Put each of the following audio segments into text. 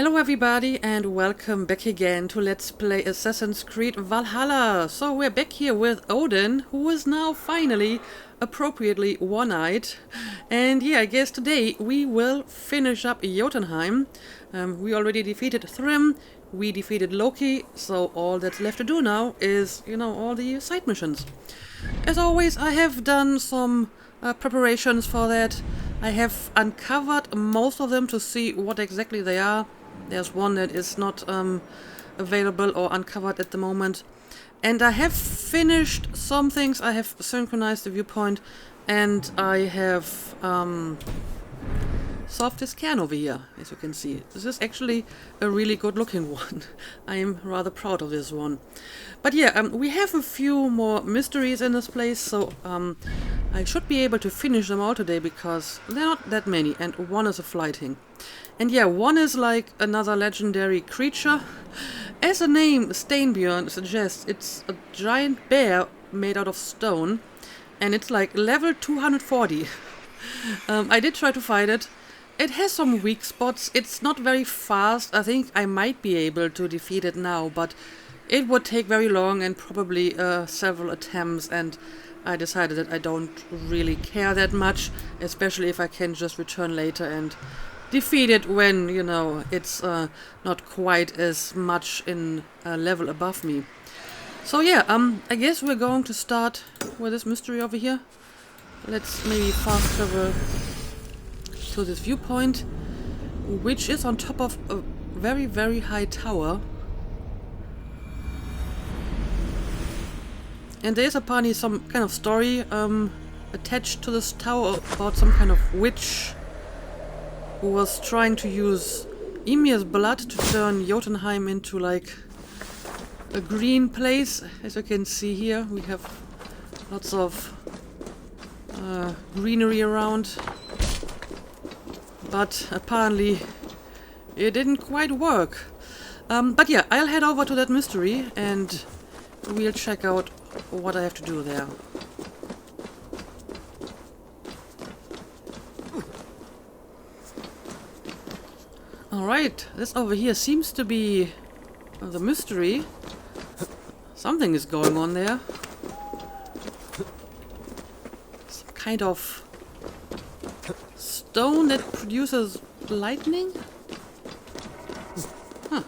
Hello everybody and welcome back again to Let's Play Assassin's Creed Valhalla. So we're back here with Odin, who is now finally appropriately one-eyed. And yeah, I guess today we will finish up Jotunheim. We already defeated Thrym, we defeated Loki, so all that's left to do now is, all the side missions. As always, I have done some preparations for that. I have uncovered most of them to see what exactly they are. There's one that is not available or uncovered at the moment. And I have finished some things. I have synchronized the viewpoint and I have solved this cairn over here, as you can see. This is actually a really good looking one. I am rather proud of this one. But yeah, we have a few more mysteries in this place, so I should be able to finish them all today because they're not that many, and one is a flighting. And yeah, one is like another legendary creature. As the name Steinbjörn suggests, it's a giant bear made out of stone, and it's like level 240. I did try to fight it. It has some weak spots. It's not very fast. I think I might be able to defeat it now, but it would take very long and probably several attempts, and I decided that I don't really care that much, especially if I can just return later and defeat it when, it's not quite as much in a level above me. So yeah, I guess we're going to start with this mystery over here. Let's maybe fast travel to this viewpoint, which is on top of a very, very high tower. And there's apparently some kind of story attached to this tower about some kind of witch who was trying to use Ymir's blood to turn Jotunheim into like a green place. As you can see here, we have lots of greenery around. But apparently it didn't quite work. But yeah, I'll head over to that mystery and we'll check out what I have to do there. Alright, this over here seems to be the mystery. Something is going on there. Some kind of stone that produces lightning? Huh.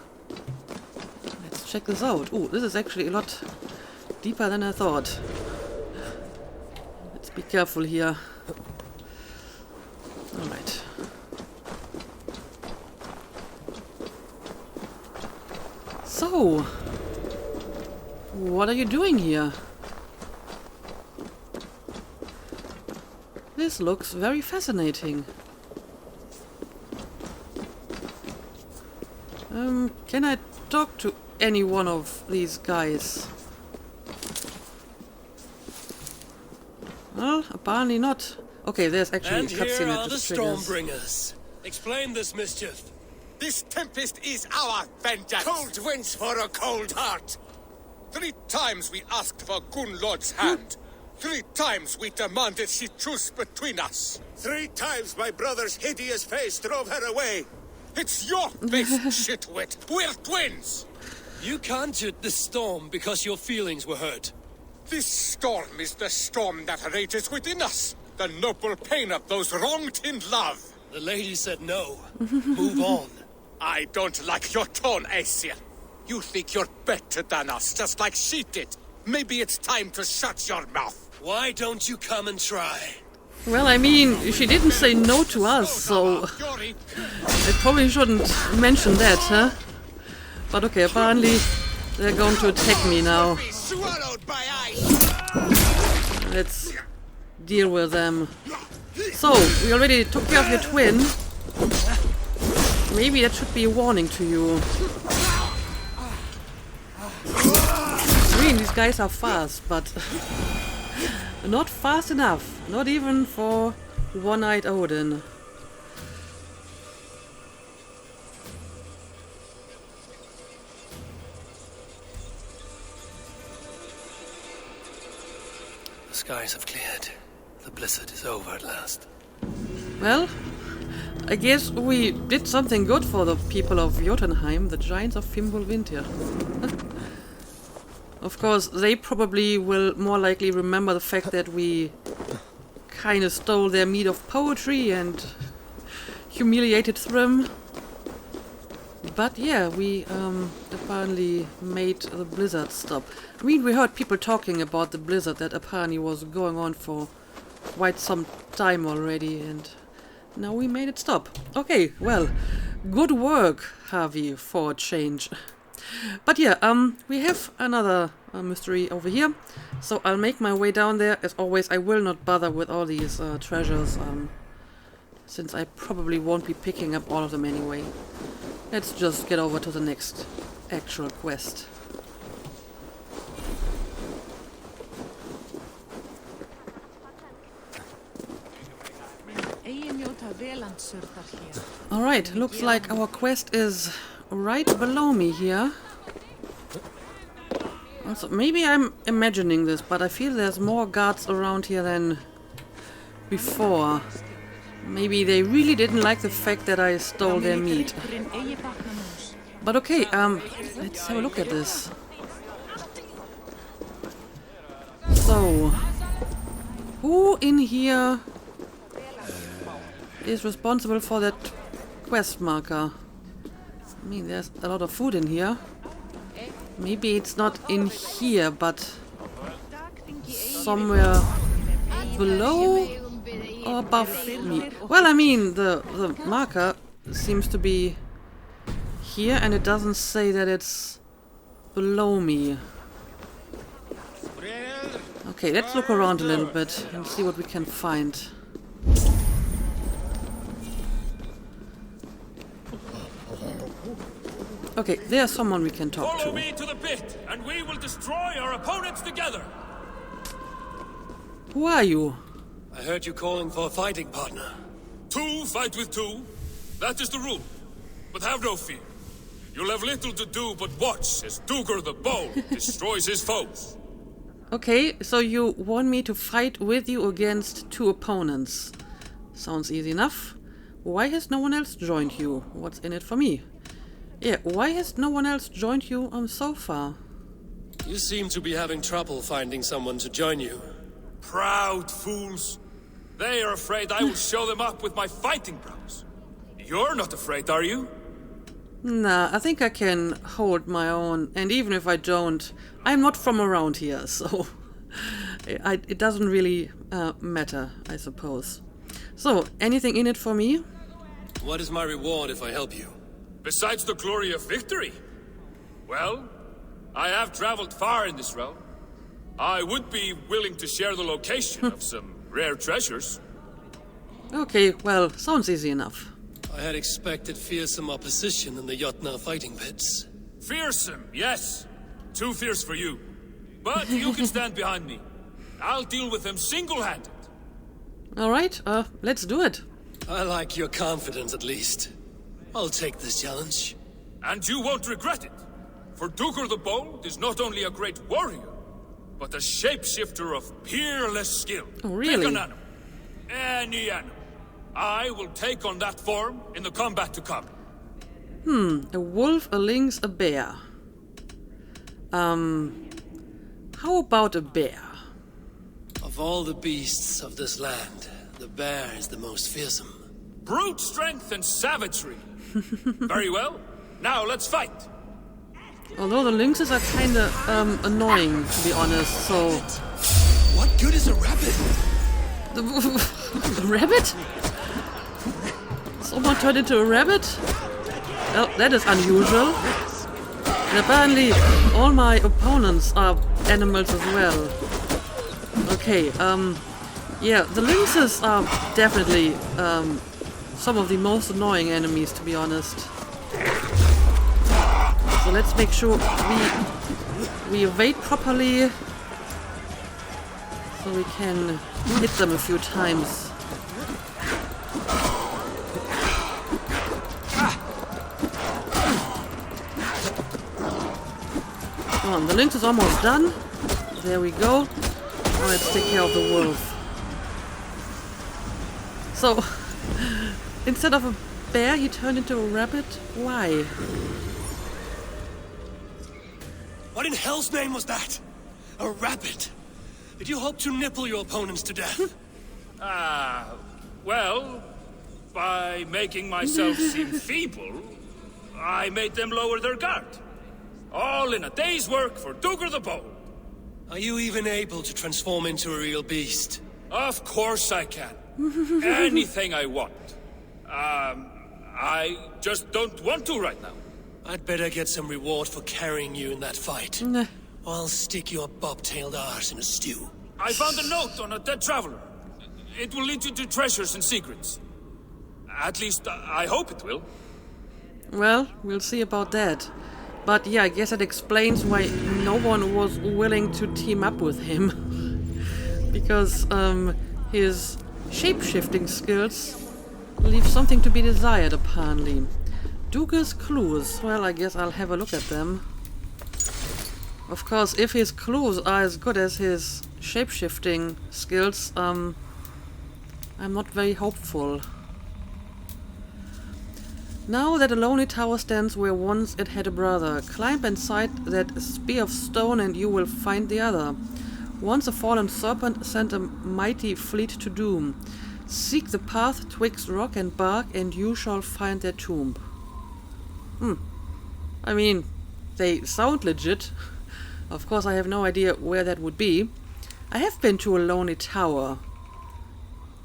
Let's check this out. Oh, this is actually a lot deeper than I thought. Let's be careful here. Alright. So, what are you doing here? This looks very fascinating. Can I talk to any one of these guys? Well, apparently not. Okay, there's actually a cutscene that just triggers. Stormbringers. Explain this mischief. This tempest is our vengeance! Cold winds for a cold heart! 3 times we asked for Gunnlod's hand. 3 times we demanded she choose between us. 3 times my brother's hideous face drove her away. It's your face, shitwit! We're twins! You conjured this storm because your feelings were hurt. This storm is the storm that rages within us. The noble pain of those wronged in love. The lady said no. Move on. I don't like your tone, Aesir. You think you're better than us, just like she did. Maybe it's time to shut your mouth. Why don't you come and try? Well, I mean, she didn't say no to us, so I probably shouldn't mention that, huh? But okay, apparently they're going to attack me now. Let's deal with them. So, we already took care of your twin. Maybe that should be a warning to you. I mean, these guys are fast, but not fast enough. Not even for one-eyed Odin. The skies have cleared. The blizzard is over at last. Well, I guess we did something good for the people of Jotunheim, the giants of Fimbulvinter. Of course, they probably will more likely remember the fact that we kind of stole their meat of poetry and humiliated them. But yeah, we apparently made the blizzard stop. I mean, we heard people talking about the blizzard that apparently was going on for quite some time already, and now we made it stop. Okay, well, good work, Harvey, for a change. But yeah, we have another mystery over here, so I'll make my way down there. As always, I will not bother with all these treasures, since I probably won't be picking up all of them anyway. Let's just get over to the next actual quest. Alright, looks like our quest is right below me here. Also, maybe I'm imagining this, but I feel there's more guards around here than before. Maybe they really didn't like the fact that I stole their meat. But okay, let's have a look at this. So, who in here is responsible for that quest marker? I mean, there's a lot of food in here. Maybe it's not in here, but somewhere below or above me. Well, I mean, the marker seems to be here, and it doesn't say that it's below me. Okay, let's look around a little bit and see what we can find. Okay, there's someone we can talk to. Follow me to the pit, and we will destroy our opponents together. Who are you? I heard you calling for a fighting partner. Two fight with two. That is the rule. But have no fear. You'll have little to do but watch as Duger the Bold destroys his foes. Okay, so you want me to fight with you against two opponents. Sounds easy enough. Why has no one else joined you? What's in it for me? Yeah, why has no one else joined you so far? You seem to be having trouble finding someone to join you. Proud fools. They are afraid I will show them up with my fighting prowess. You're not afraid, are you? Nah, I think I can hold my own, and even if I don't, I'm not from around here, so it doesn't really matter, I suppose. So, anything in it for me? What is my reward if I help you? Besides the glory of victory? Well, I have traveled far in this realm. I would be willing to share the location of some rare treasures. Okay, well, sounds easy enough. I had expected fearsome opposition in the Jotnar fighting pits. Fearsome, yes. Too fierce for you. But you can stand behind me. I'll deal with them single-handed. Alright, let's do it. I like your confidence, at least. I'll take this challenge. And you won't regret it. For Duger the Bold is not only a great warrior, but a shapeshifter of peerless skill. Oh, really? Pick an animal. Any animal. I will take on that form in the combat to come. A wolf, a lynx, a bear. How about a bear? Of all the beasts of this land, the bear is the most fearsome. Brute strength and savagery. Very well. Now let's fight. Although the lynxes are kinda, annoying, to be honest, so... What good is a rabbit? A rabbit? Someone turned into a rabbit? Well, that is unusual. And apparently, all my opponents are animals as well. Okay, yeah, the lynxes are definitely, some of the most annoying enemies, to be honest. So let's make sure we evade properly, so we can hit them a few times. Come on, the lynx is almost done. There we go. Now let's take care of the wolf. So, instead of a bear, he turned into a rabbit? Why? What in hell's name was that? A rabbit? Did you hope to nipple your opponents to death? Well, by making myself seem feeble, I made them lower their guard. All in a day's work for Duggar the Bold. Are you even able to transform into a real beast? Of course I can. Anything I want. I just don't want to right now. I'd better get some reward for carrying you in that fight. Nah. Or I'll stick your bobtailed arse in a stew. I found a note on a dead traveler. It will lead you to treasures and secrets. At least, I hope it will. Well, we'll see about that. But yeah, I guess that explains why no one was willing to team up with him. Because his shape-shifting skills leave something to be desired, apparently. Duggar's clues. Well, I guess I'll have a look at them. Of course, if his clues are as good as his shape-shifting skills, I'm not very hopeful. Now that a lonely tower stands where once it had a brother, climb inside that spear of stone and you will find the other. Once a fallen serpent sent a mighty fleet to doom. Seek the path twixt rock and bark and you shall find their tomb. I mean, they sound legit. Of course, I have no idea where that would be. I have been to a lonely tower.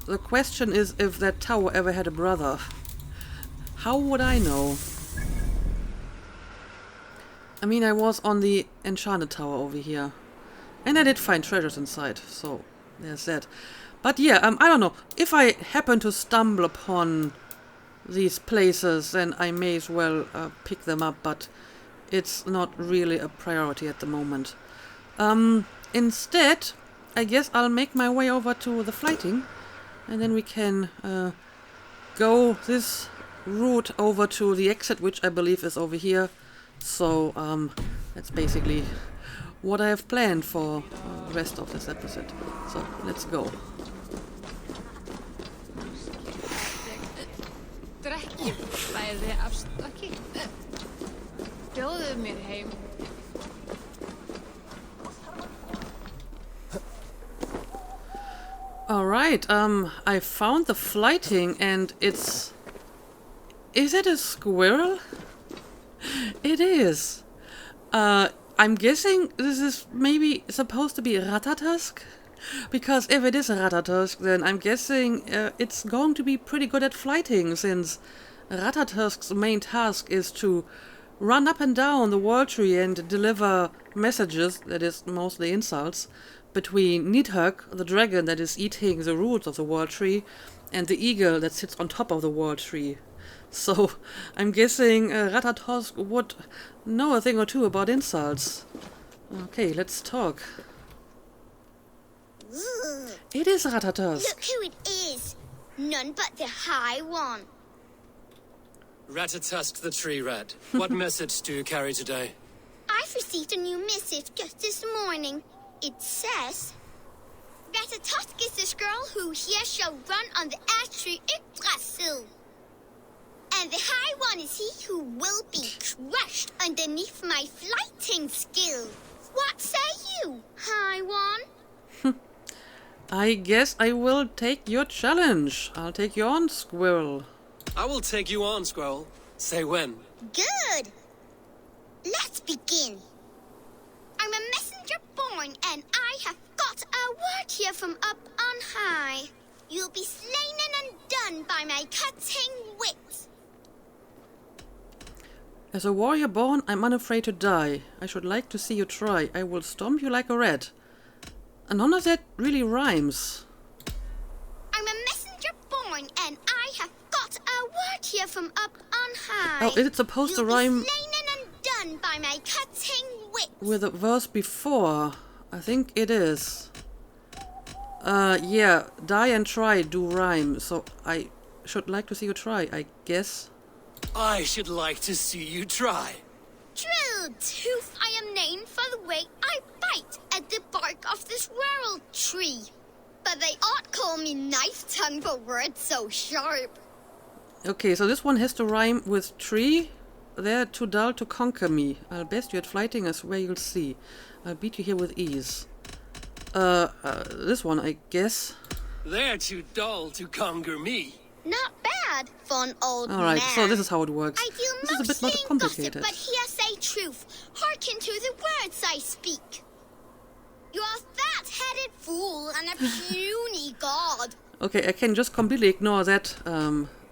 The question is if that tower ever had a brother. How would I know? I mean, I was on the Enchanted Tower over here. And I did find treasures inside, so there's that. But yeah, I don't know. If I happen to stumble upon these places, then I may as well pick them up, but it's not really a priority at the moment. Instead, I guess I'll make my way over to the flighting, and then we can go this route over to the exit, which I believe is over here. So that's basically what I have planned for the rest of this episode. So let's go. Drekki bæði afstakki. Bjóðu mér heim. Alright, I found the flighting and it's... Is it a squirrel? It is. I'm guessing this is maybe supposed to be Ratatosk? Because if it is a Ratatosk, then I'm guessing it's going to be pretty good at flighting, since Ratatosk's main task is to run up and down the world tree and deliver messages, that is mostly insults, between Nidhogg, the dragon that is eating the roots of the world tree, and the eagle that sits on top of the world tree. So I'm guessing Ratatosk would know a thing or two about insults. Okay, let's talk. It is Ratatosk. Look who it is. None but the High One. Ratatosk the tree rat. What message do you carry today? I've received a new missive just this morning. It says, Ratatosk is this girl who here shall run on the ash tree Yggdrasil. And the High One is he who will be crushed underneath my flighting skill. What say you, High One? I guess I will take your challenge. I'll take you on, Squirrel. I will take you on, Squirrel. Say when. Good. Let's begin. I'm a messenger born, and I have got a word here from up on high. You'll be slain and undone by my cutting wit. As a warrior born, I'm unafraid to die. I should like to see you try. I will stomp you like a rat. And none of that really rhymes. I'm a messenger born, and I have got a word here from up on high. Oh, is it supposed to You'll rhyme be slain and undone by my cutting wit. with the verse before? I think it is. Yeah, die and try do rhyme, so I should like to see you try, I guess. I should like to see you try. True tooth I am named for the way I bite at the bark of this world tree. But they ought call me knife tongue for words so sharp. Okay, so this one has to rhyme with tree. They're too dull to conquer me. I'll best you at fighting, I swear you'll see. I'll beat you here with ease. This one, I guess. They're too dull to conquer me. Not bad, fun old man. Alright, so this is how it works. I deal This is a bit mostly more in complicated. gossip, but here say truth. Hearken to the words I speak. You're a fat-headed fool and a puny god. Okay, I can just completely ignore that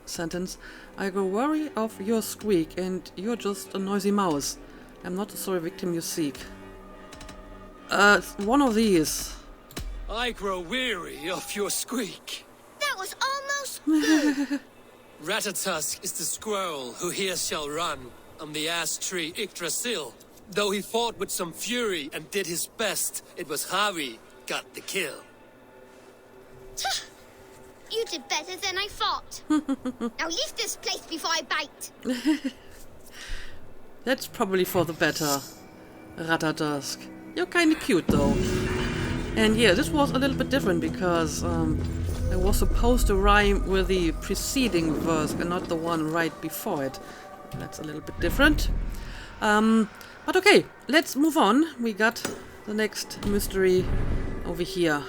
sentence. I grow weary of your squeak, and you're just a noisy mouse. I'm not the sorry victim you seek. One of these. I grow weary of your squeak. That was almost good. Ratatosk is the squirrel who here shall run on the ash tree Yggdrasil. Though he fought with some fury and did his best, it was Harry got the kill. You did better than I thought. Now leave this place before I bite. That's probably for the better, Ratatosk. You're kinda cute though. And yeah, this was a little bit different because I was supposed to rhyme with the preceding verse and not the one right before it. That's a little bit different. But okay, let's move on. We got the next mystery over here.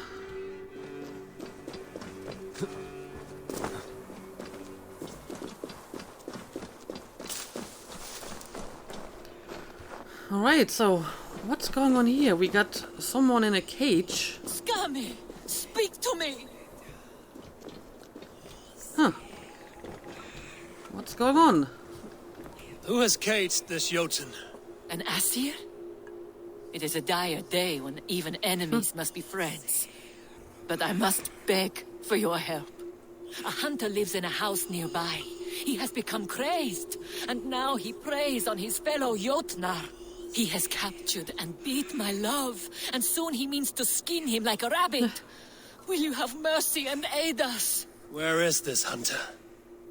Alright, so what's going on here? We got someone in a cage. Scammy, speak to me. Huh. What's going on? Who has caged this Jotun? An Asir? It is a dire day when even enemies must be friends. But I must beg for your help. A hunter lives in a house nearby. He has become crazed, and now he preys on his fellow Jotnar. He has captured and beat my love, and soon he means to skin him like a rabbit. Will you have mercy and aid us? Where is this hunter?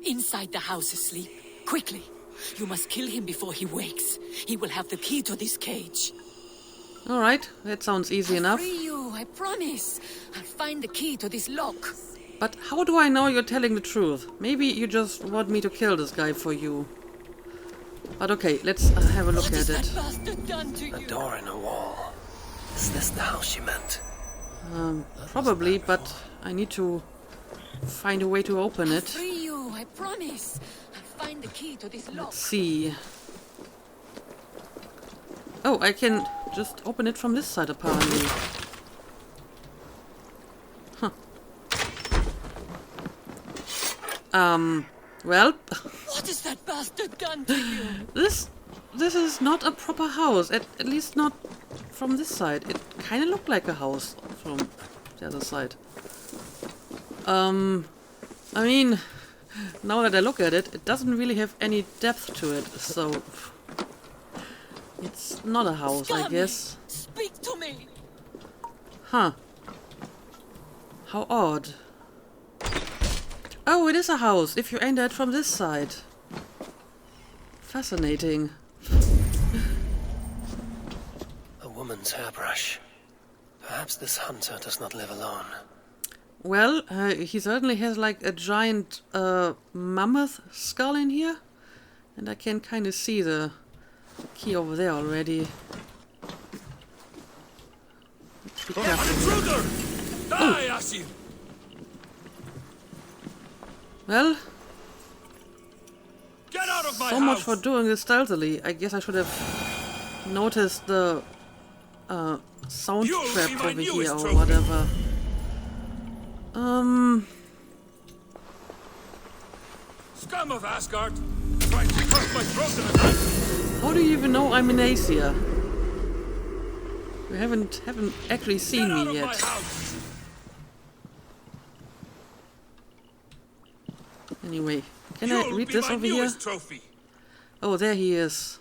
Inside the house asleep. Quickly. You must kill him before he wakes. He will have the key to this cage. Alright, that sounds easy I'll enough. free you, I promise. I'll find the key to this lock. But how do I know you're telling the truth? Maybe you just want me to kill this guy for you. But okay, let's have a look What at has it. that bastard done to A you? door in a wall. Is this the house you meant? Probably, but I need to find a way to open I'll it. free you, I promise. I'll find the key to this lock. Let's see. Oh, I can just open it from this side apparently. Huh. Well, What has that bastard done to you? this is not a proper house. At least not from this side. It kind of looked like a house from the other side. I mean, now that I look at it, it doesn't really have any depth to it, so it's not a house, I Scummy, guess. Speak to me. Huh. How odd. Oh, it is a house, if you enter it from this side. Fascinating. A woman's hairbrush. Perhaps this hunter does not live alone. Well, he certainly has like a giant mammoth skull in here. And I can kind of see the key over there already. Let's be An careful. intruder! Die, Asir! Well, Get out of my so much house! for doing this stealthily. I guess I should have noticed the sound You'll be trap my over here newest or trophy. whatever. Scum of Asgard! Trying to cut my throat in a knife! How do you even know I'm in Asia? You haven't actually seen Get out me of my yet. house! Anyway, can I You'll read be this my over here? newest trophy! Oh, there he is.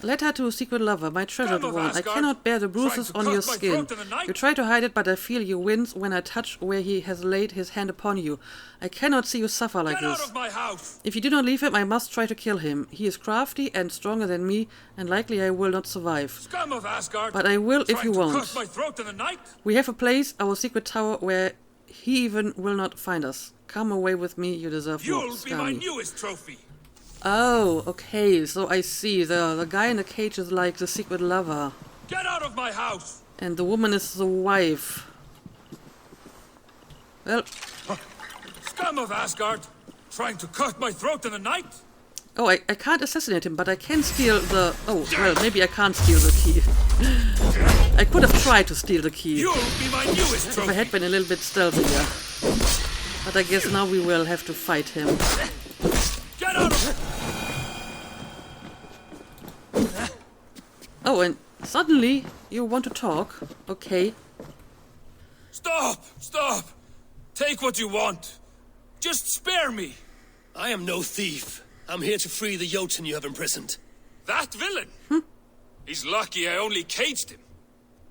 Letter to secret lover, my treasured Scum of one. I Asgard, cannot bear the trying bruises to on cut your my skin. throat in the night? You try to hide it, but I feel you wince when I touch where he has laid his hand upon you. I cannot see you suffer like Get out this. of my house! If you do not leave him, I must try to kill him. He is crafty and stronger than me, and likely I will not survive. Scum of Asgard! But I will if Trying you to won't. cut my throat in the night? We have a place, our secret tower, where he even will not find us. Come away with me, you deserve more, You'll be my Skami. newest trophy. Oh, okay, so I see. The guy in the cage is like the secret lover. Get out of my house! And the woman is the wife. Well, Scum of Asgard! Trying to cut my throat in the night? oh, I can't assassinate him, but I can steal the... Oh, well, maybe I can't steal the key. I could have tried to steal the key. You'll be my newest If I trophy! had been a little bit stealthier. But I guess now we will have to fight him. Get out of... Oh, and suddenly you want to talk. Okay. Stop! Stop! Take what you want. Just spare me. I am no thief. I'm here to free the Jotun you have imprisoned. That villain? He's lucky I only caged him.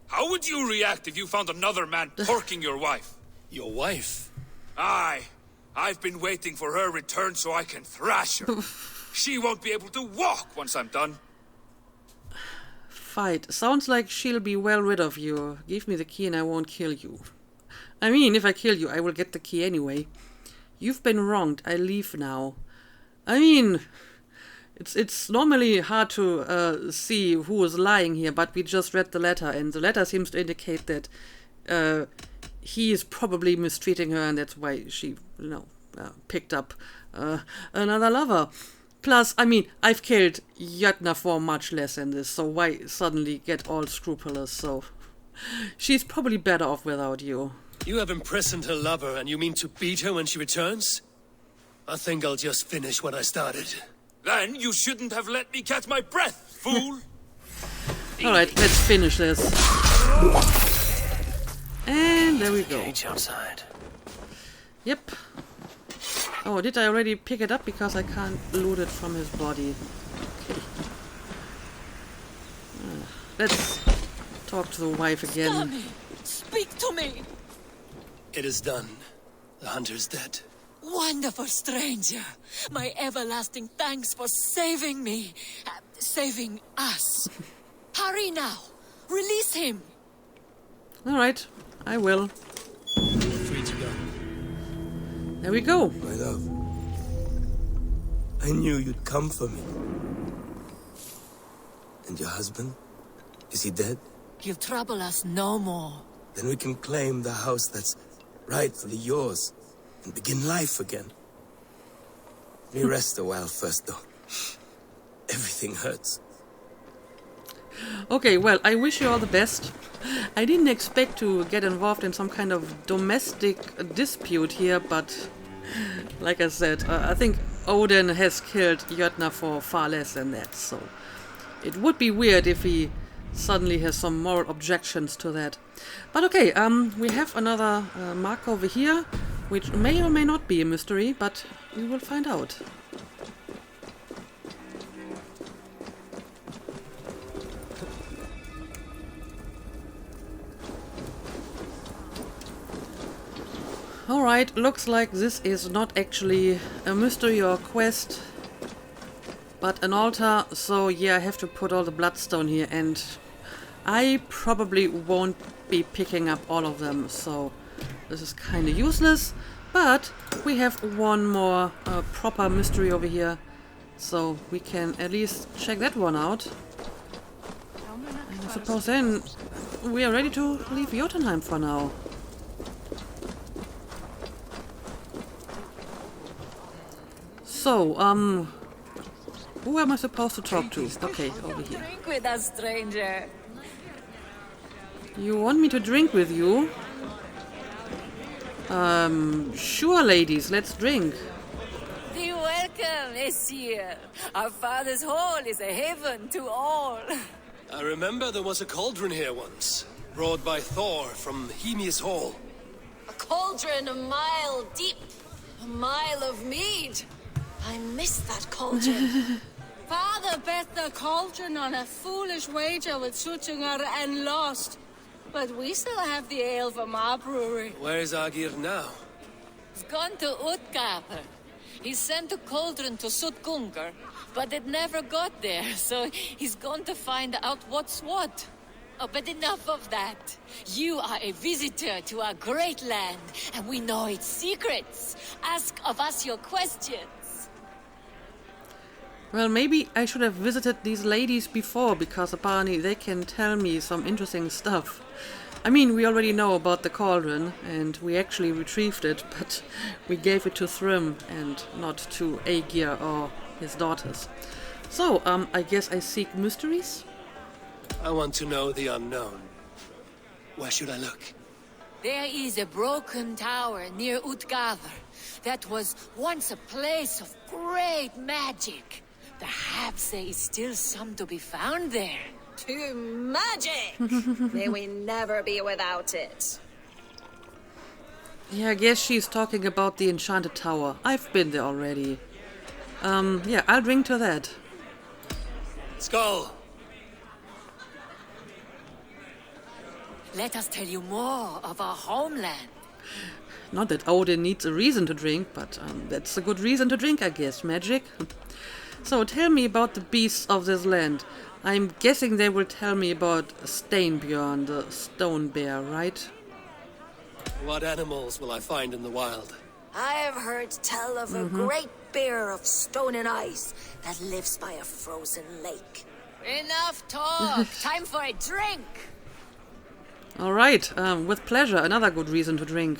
How would you react if you found another man porking your wife? Your wife? Aye. I've been waiting for her return so I can thrash her. She won't be able to walk once I'm done. Fight. Sounds like she'll be well rid of you. Give me the key and I won't kill you. I mean, if I kill you, I will get the key anyway. You've been wronged. I leave now. I mean, it's normally hard to see who is lying here, but we just read the letter, and the letter seems to indicate that he is probably mistreating her, and that's why she, picked up another lover. Plus, I mean, I've killed Jotna for much less than this, so why suddenly get all scrupulous? So she's probably better off without you. You have imprisoned her lover, and you mean to beat her when she returns? I think I'll just finish what I started. Then you shouldn't have let me catch my breath, fool! Alright, let's finish this. And there we go. Cage outside. Yep. Oh, did I already pick it up? Because I can't loot it from his body. Okay. Let's talk to the wife again. Tommy, speak to me. It is done. The hunter is dead. Wonderful stranger. My everlasting thanks for saving me. Saving us. Hurry now. Release him. Alright, I will. Free to go. There we go. My love, I knew you'd come for me. And your husband? Is he dead? He'll trouble us no more. Then we can claim the house that's rightfully yours and begin life again. Let me rest a while first, though. Everything hurts. Okay, well, I wish you all the best. I didn't expect to get involved in some kind of domestic dispute here, but like I said, I think Odin has killed Jotna for far less than that, so it would be weird if he suddenly has some moral objections to that. But okay, we have another mark over here, which may or may not be a mystery, but we will find out. Alright, looks like this is not actually a mystery or quest, but an altar, so yeah, I have to put all the bloodstone here, and I probably won't be picking up all of them, so this is kind of useless, but we have one more proper mystery over here, so we can at least check that one out. And I suppose then we are ready to leave Jotunheim for now. So, who am I supposed to talk to? Okay, over here. Drink with us, stranger. You want me to drink with you? Sure, ladies, let's drink. Be welcome, Messier. Our father's hall is a haven to all. I remember there was a cauldron here once, brought by Thor from Hemi's Hall. A cauldron a mile deep, a mile of mead. I miss that cauldron. Father bet the cauldron on a foolish wager with Suchinger and lost. But we still have the ale from our brewery. Where is Agir now? He's gone to Utgapr. He sent a cauldron to Sutgungur, but it never got there, so he's gone to find out what's what. Oh, but enough of that. You are a visitor to our great land, and we know its secrets. Ask of us your questions. Well, maybe I should have visited these ladies before, because apparently they can tell me some interesting stuff. I mean, we already know about the cauldron, and we actually retrieved it, but we gave it to Thrym and not to Aegir or his daughters. So, I guess I seek mysteries? I want to know the unknown. Where should I look? There is a broken tower near Utgavr that was once a place of great magic. Perhaps there is still some to be found there. To magic! May we never be without it. Yeah, I guess she's talking about the enchanted tower. I've been there already. Yeah, I'll drink to that. Skull! Let us tell you more of our homeland. Not that Odin needs a reason to drink, but that's a good reason to drink, I guess. Magic. So tell me about the beasts of this land. I'm guessing they will tell me about Steinbjörn, the stone bear, right? What animals will I find in the wild? I have heard tell of a great bear of stone and ice that lives by a frozen lake. Enough talk. Time for a drink. All right, with pleasure. Another good reason to drink.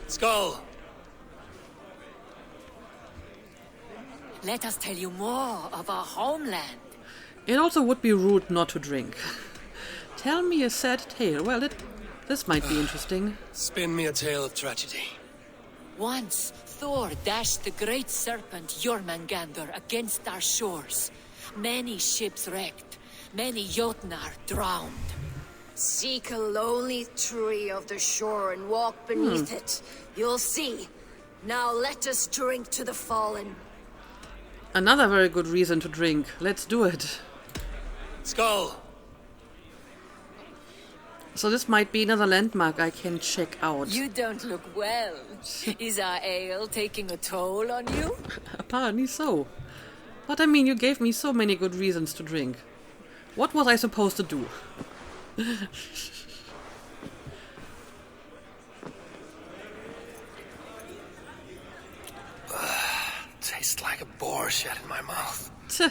Skull! Let us tell you more of our homeland. It also would be rude not to drink. Tell me a sad tale. Well, this might be interesting. Spin me a tale of tragedy. Once, Thor dashed the great serpent Jormungandr against our shores. Many ships wrecked. Many Jotnar drowned. Seek a lonely tree of the shore and walk beneath it. You'll see. Now let us drink to the fallen. Another very good reason to drink. Let's do it. Skull! So this might be another landmark I can check out. You don't look well. Is our ale taking a toll on you? Apparently so. But I mean, you gave me so many good reasons to drink. What was I supposed to do? Tastes like a boar shed in my mouth. Tch.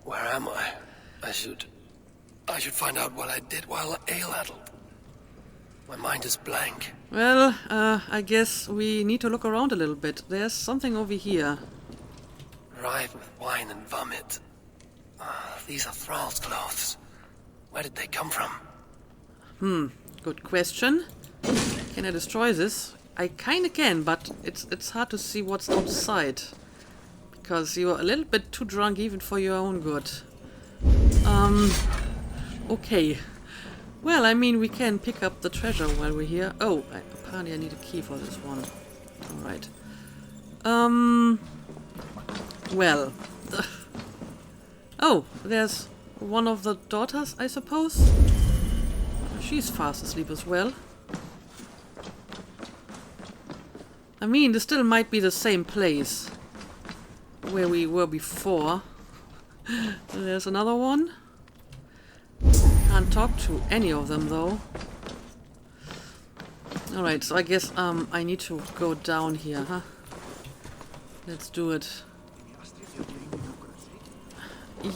Where am I? I should find out what I did while ale addled. My mind is blank. Well, I guess we need to look around a little bit. There's something over here. Rife with wine and vomit. These are thralls' clothes. Where did they come from? Good question. Can I destroy this? I kinda can, but it's hard to see what's outside. Because you're a little bit too drunk even for your own good. Okay. Well, I mean, we can pick up the treasure while we're here. Oh, apparently I need a key for this one. Alright. Well. Oh, there's one of the daughters, I suppose? She's fast asleep as well. I mean, this still might be the same place where we were before. There's another one. Can't talk to any of them though. Alright, so I guess I need to go down here, huh? Let's do it.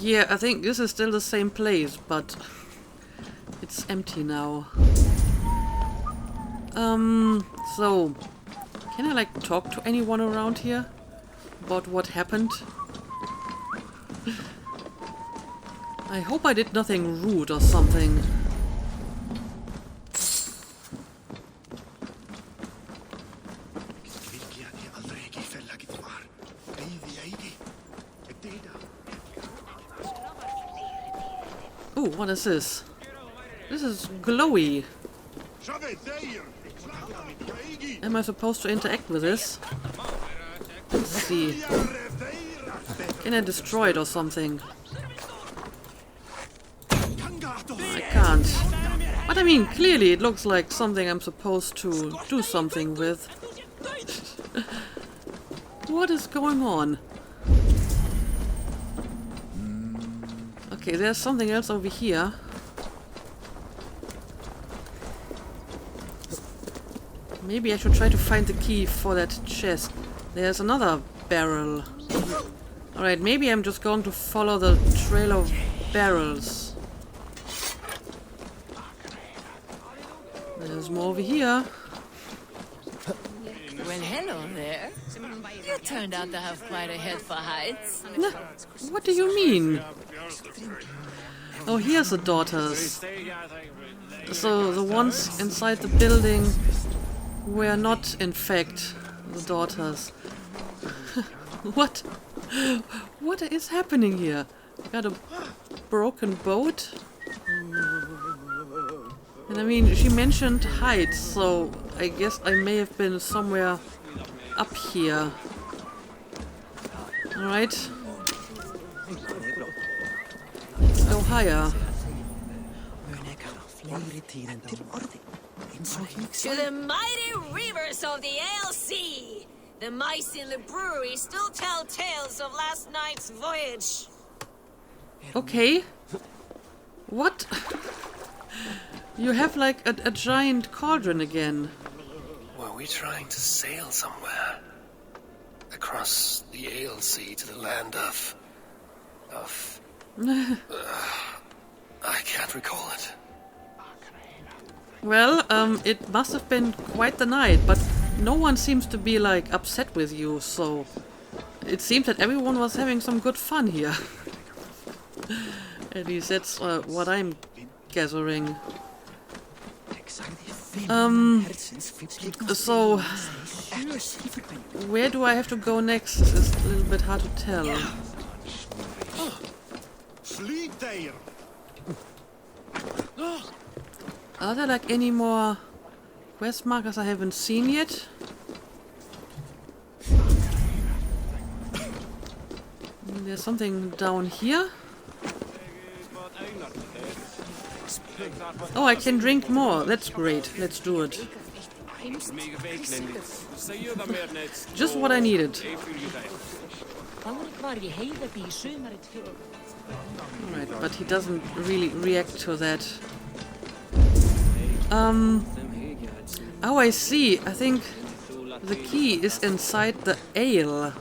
Yeah, I think this is still the same place, but it's empty now. So can I like talk to anyone around here about what happened? I hope I did nothing rude or something. Ooh, what is this? This is glowy. Am I supposed to interact with this? Let's see. Can I destroy it or something? I can't. But I mean, clearly it looks like something I'm supposed to do something with. What is going on? Okay, there's something else over here. Maybe I should try to find the key for that chest. There's another barrel. Alright, maybe I'm just going to follow the trail of barrels. There's more over here. Well, hello there. You turned out to have quite a head for heights. What do you mean? Oh, here's the daughters. So the ones inside the building were not, in fact, the daughters. What? What is happening here? Got a broken boat? And I mean, she mentioned heights, so I guess I may have been somewhere up here. Alright. Let's go higher. To the mighty rivers of the ALC! The mice in the brewery still tell tales of last night's voyage. Okay. What? You have like a giant cauldron again. Were we trying to sail somewhere? Across the Ale Sea to the land of... I can't recall it. Well, it must have been quite the night, but no one seems to be like upset with you, so it seems that everyone was having some good fun here. At least that's what I'm gathering. So where do I have to go next? This is a little bit hard to tell. Are there like any more quest markers I haven't seen yet? There's something down here. Oh, I can drink more. That's great. Let's do it. Just what I needed. Alright, but he doesn't really react to that. Oh, I see. I think the key is inside the ale.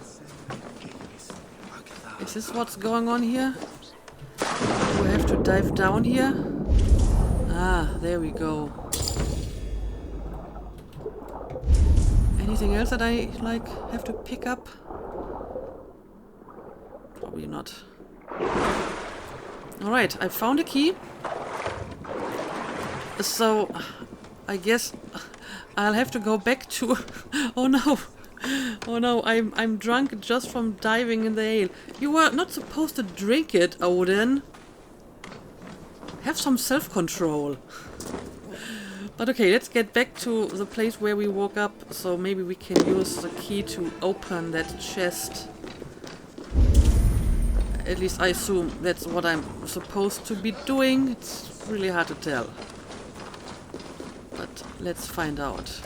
Is this what's going on here? Do I have to dive down here? Ah, there we go. Anything else that I, like, have to pick up? Probably not. Alright, I found a key. So, I guess I'll have to go back to... Oh no! Oh no, I'm drunk just from diving in the ale. You were not supposed to drink it, Odin. Have some self-control. But okay, let's get back to the place where we woke up, so maybe we can use the key to open that chest. At least I assume that's what I'm supposed to be doing. It's really hard to tell. But let's find out.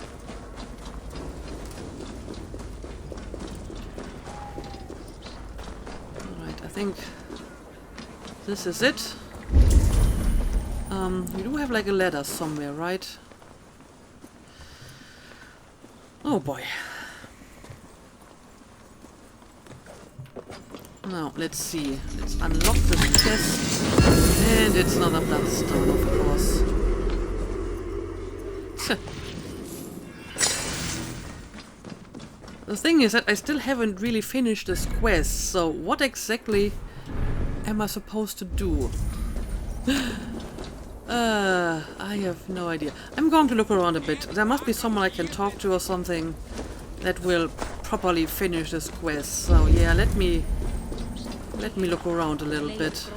Alright, I think this is it. We do have like a ladder somewhere, right? Oh boy. Now, let's see. Let's unlock this chest. And it's another bloodstone, of course. The thing is that I still haven't really finished this quest, so what exactly am I supposed to do? I have no idea. I'm going to look around a bit. There must be someone I can talk to or something that will properly finish this quest. So yeah, let me look around a little bit.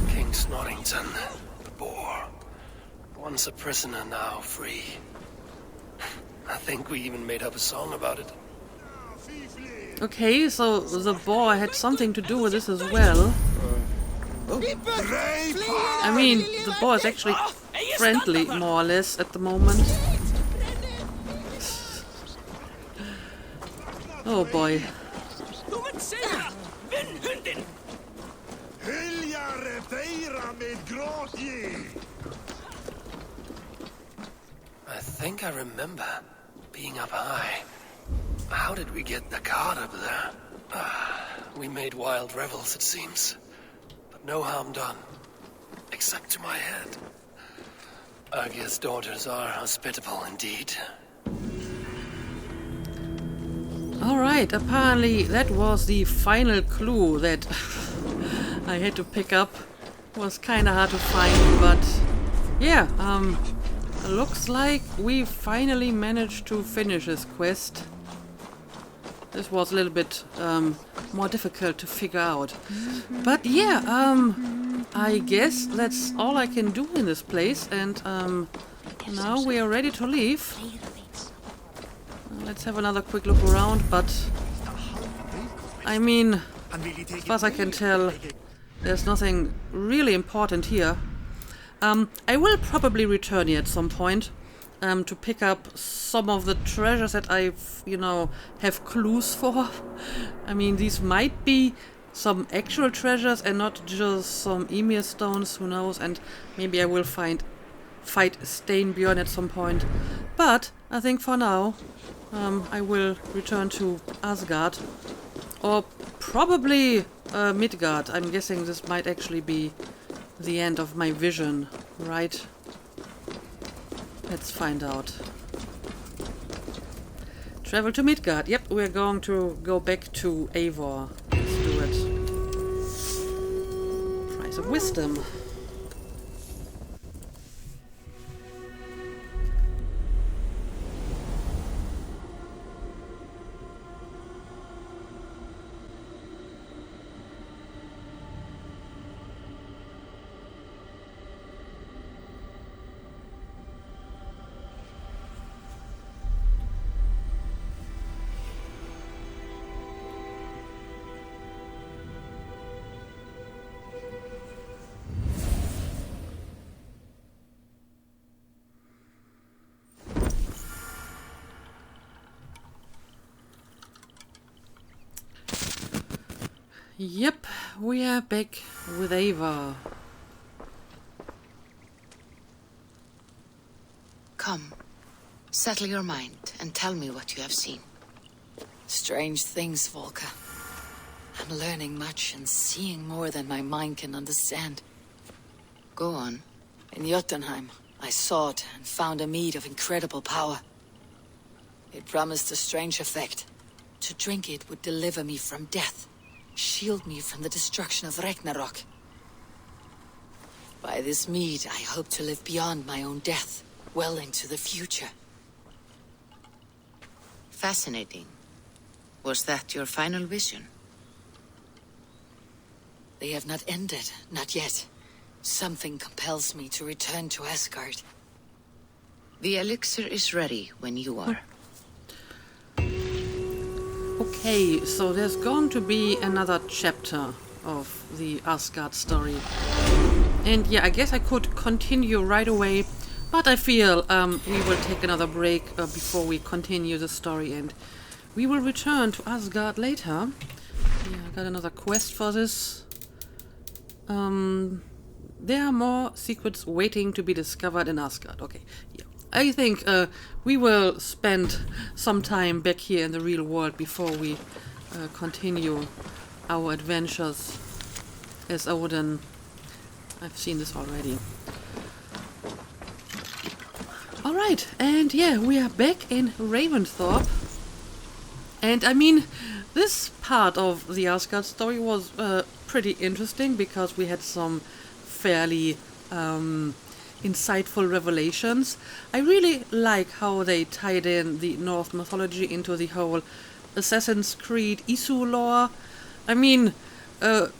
King Snorrington, the boar. Once a prisoner, now free. I think we even made up a song about it. Okay, so the boar had something to do with this as well. I mean, the boar is actually friendly, more or less, at the moment. Oh boy. I think I remember being up high. How did we get the cart up there? We made wild revels, it seems. But no harm done. Except to my head. Aegir's daughters are hospitable indeed. Alright, apparently that was the final clue that I had to pick up. Was kinda hard to find, but yeah, looks like we finally managed to finish this quest. This was a little bit more difficult to figure out. But yeah, I guess that's all I can do in this place, and now we are ready to leave. Let's have another quick look around, but I mean, as far as I can tell, there's nothing really important here. I will probably return here at some point to pick up some of the treasures that I've, have clues for. I mean, these might be some actual treasures and not just some Emir stones, who knows, and maybe I will fight Steinbjörn at some point. But I think for now, I will return to Asgard, or probably Midgard. I'm guessing this might actually be the end of my vision, right? Let's find out. Travel to Midgard. Yep, we're going to go back to Eivor. Let's do it. Price of Wisdom. Yep, we are back with Eivor. Come, settle your mind and tell me what you have seen. Strange things, Volker. I'm learning much and seeing more than my mind can understand. Go on. In Jotunheim, I sought and found a mead of incredible power. It promised a strange effect. To drink it would deliver me from death, shield me from the destruction of Ragnarok. By this mead, I hope to live beyond my own death, well into the future. Fascinating. Was that your final vision? They have not ended, not yet. Something compels me to return to Asgard. The elixir is ready when you are. Okay, so there's going to be another chapter of the Asgard story. And yeah, I guess I could continue right away, but I feel we will take another break before we continue the story, and we will return to Asgard later. Yeah, I got another quest for this. There are more secrets waiting to be discovered in Asgard. Okay, yeah. I think we will spend some time back here in the real world before we continue our adventures as Odin. I've seen this already. Alright, and yeah, we are back in Ravensthorpe. And I mean, this part of the Asgard story was pretty interesting because we had some fairly insightful revelations. I really like how they tied in the Norse mythology into the whole Assassin's Creed Isu lore. I mean,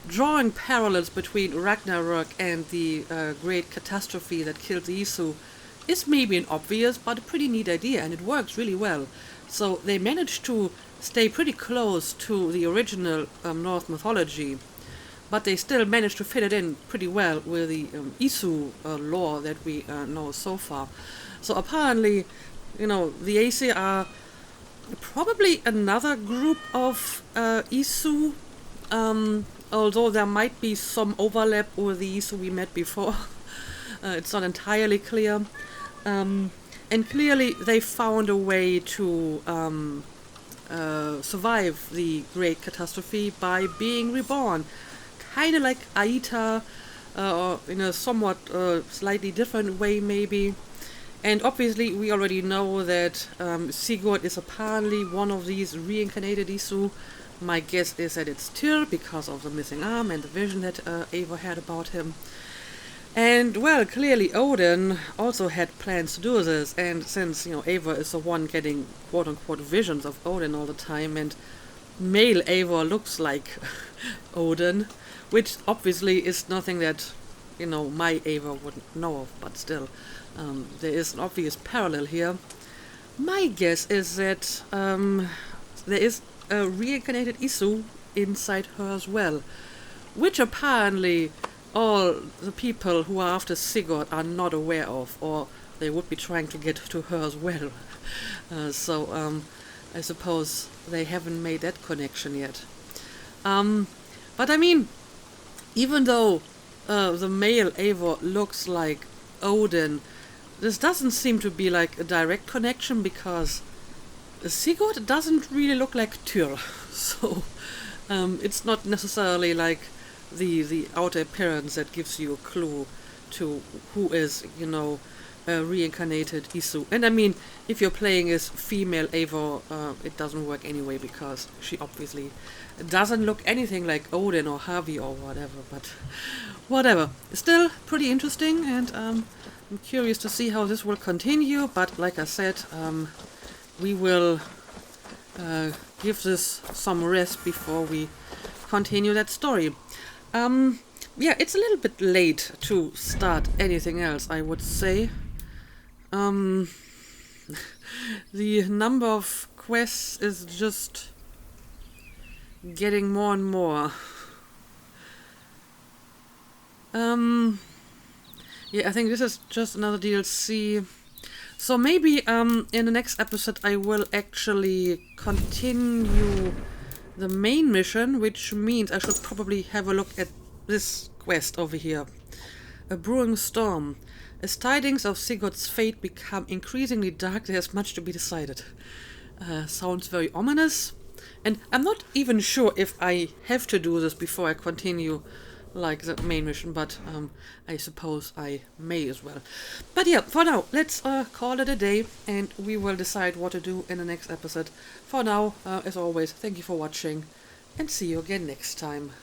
drawing parallels between Ragnarok and the great catastrophe that killed the Isu is maybe an obvious but a pretty neat idea, and it works really well. So they managed to stay pretty close to the original Norse mythology, but they still managed to fit it in pretty well with the Isu lore that we know so far. So apparently, the Aesir are probably another group of Isu although there might be some overlap with these we met before. It's not entirely clear. And clearly they found a way to survive the Great Catastrophe by being reborn. Kind of like Aita, or in a somewhat slightly different way maybe. And obviously we already know that Sigurd is apparently one of these reincarnated Isu. My guess is that it's Tyr because of the missing arm and the vision that Eivor had about him. And, well, clearly Odin also had plans to do this, and since, Eivor is the one getting quote-unquote visions of Odin all the time, and male Eivor looks like Odin, which obviously is nothing that, my Eivor wouldn't know of, but still, there is an obvious parallel here. My guess is that there is a reincarnated Isu inside her as well, which apparently all the people who are after Sigurd are not aware of, or they would be trying to get to her as well. So I suppose they haven't made that connection yet. But I mean, even though the male Eivor looks like Odin, this doesn't seem to be like a direct connection because Sigurd doesn't really look like Tyr. So it's not necessarily like the outer appearance that gives you a clue to who is, a reincarnated Isu. And I mean, if you're playing as female Eivor, it doesn't work anyway because she obviously doesn't look anything like Odin or Havi or whatever, but whatever. Still pretty interesting, and I'm curious to see how this will continue, but like I said, we will give this some rest before we continue that story. Yeah, it's a little bit late to start anything else, I would say. The number of quests is just getting more and more. Yeah, I think this is just another DLC. So maybe in the next episode I will actually continue the main mission, which means I should probably have a look at this quest over here. A brewing storm. As tidings of Sigurd's fate become increasingly dark, there's much to be decided. Sounds very ominous, and I'm not even sure if I have to do this before I continue like the main mission, but I suppose I may as well. But yeah, for now, let's call it a day, and we will decide what to do in the next episode. For now, as always, thank you for watching, and see you again next time.